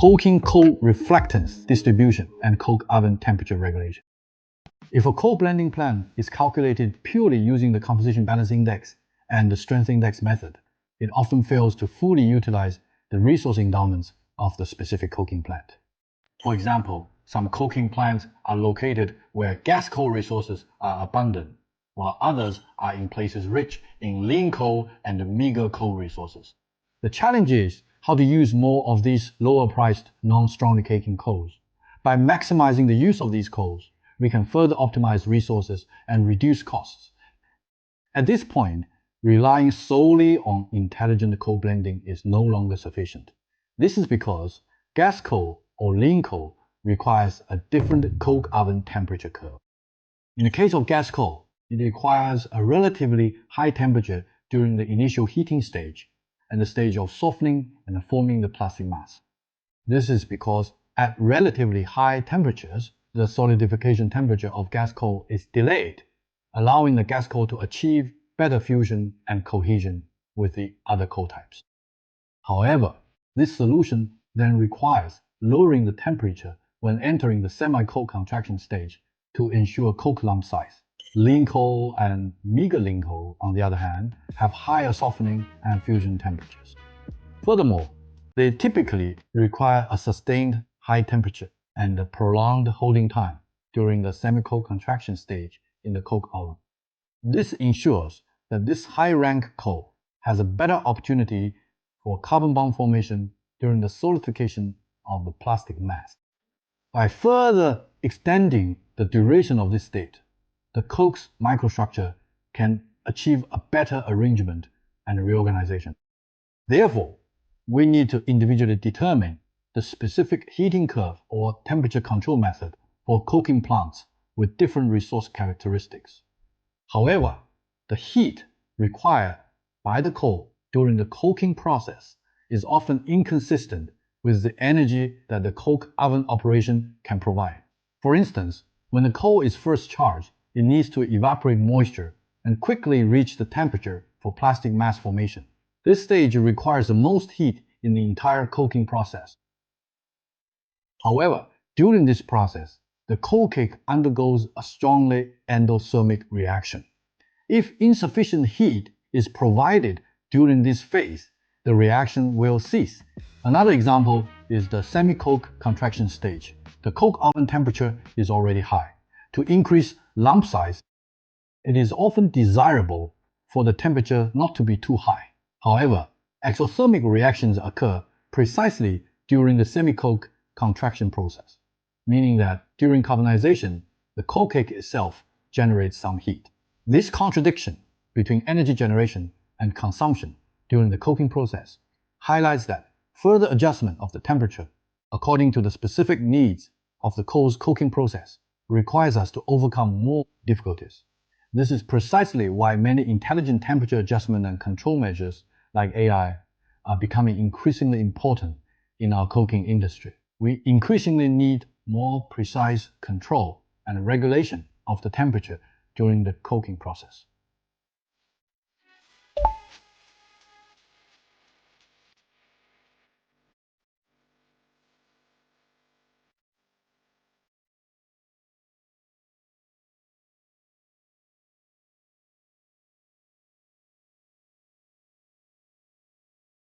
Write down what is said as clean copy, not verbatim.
coking coal reflectance distribution and coke oven temperature regulation. If a coal blending plan is calculated purely using the composition balance index and the strength index method, it often fails to fully utilize the resource endowments of the specific coking plant. For example, some coking plants are located where gas coal resources are abundant, while others are in places rich in lean coal and meager coal resources. The challenge is how to use more of these lower-priced, non-strong decaying coals. By maximizing the use of these coals, we can further optimize resources and reduce costs. At this point, relying solely on intelligent coal blending is no longer sufficient. This is because gas coal or lean coal requires a different coke oven temperature curve. In the case of gas coal, it requires a relatively high temperature during the initial heating stage and the stage of softening and forming the plastic mass. This is because at relatively high temperatures, the solidification temperature of gas coal is delayed, allowing the gas coal to achieve better fusion and cohesion with the other coal types. However, this solution then requires lowering the temperature when entering the semi-coke contraction stage to ensure coke lump size. Lean coal and meager lean coal, on the other hand, have higher softening and fusion temperatures. Furthermore, they typically require a sustained high temperature and a prolonged holding time during the semi-coke contraction stage in the coke oven. This ensures that this high-rank coal has a better opportunity for carbon bond formation during the solidification of the plastic mass. By further extending the duration of this state, the coke's microstructure can achieve a better arrangement and reorganization. Therefore, we need to individually determine the specific heating curve or temperature control method for coking plants with different resource characteristics. However, the heat required by the coal during the coking process is often inconsistent with the energy that the coke oven operation can provide. For instance, when the coal is first charged, it needs to evaporate moisture and quickly reach the temperature for plastic mass formation. This stage requires the most heat in the entire coking process. However, during this process, the coal cake undergoes a strongly endothermic reaction. If insufficient heat is provided during this phase, the reaction will cease. Another example is the semi-coke contraction stage. The coke oven temperature is already high. To increase lump size, it is often desirable for the temperature not to be too high. However, exothermic reactions occur precisely during the semi-coke contraction process, meaning that during carbonization, the coal cake itself generates some heat. This contradiction between energy generation and consumption during the coking process highlights that further adjustment of the temperature according to the specific needs of the coal's coking process requires us to overcome more difficulties. This is precisely why many intelligent temperature adjustment and control measures like AI are becoming increasingly important in our coking industry. We increasingly need more precise control and regulation of the temperature during the coking process.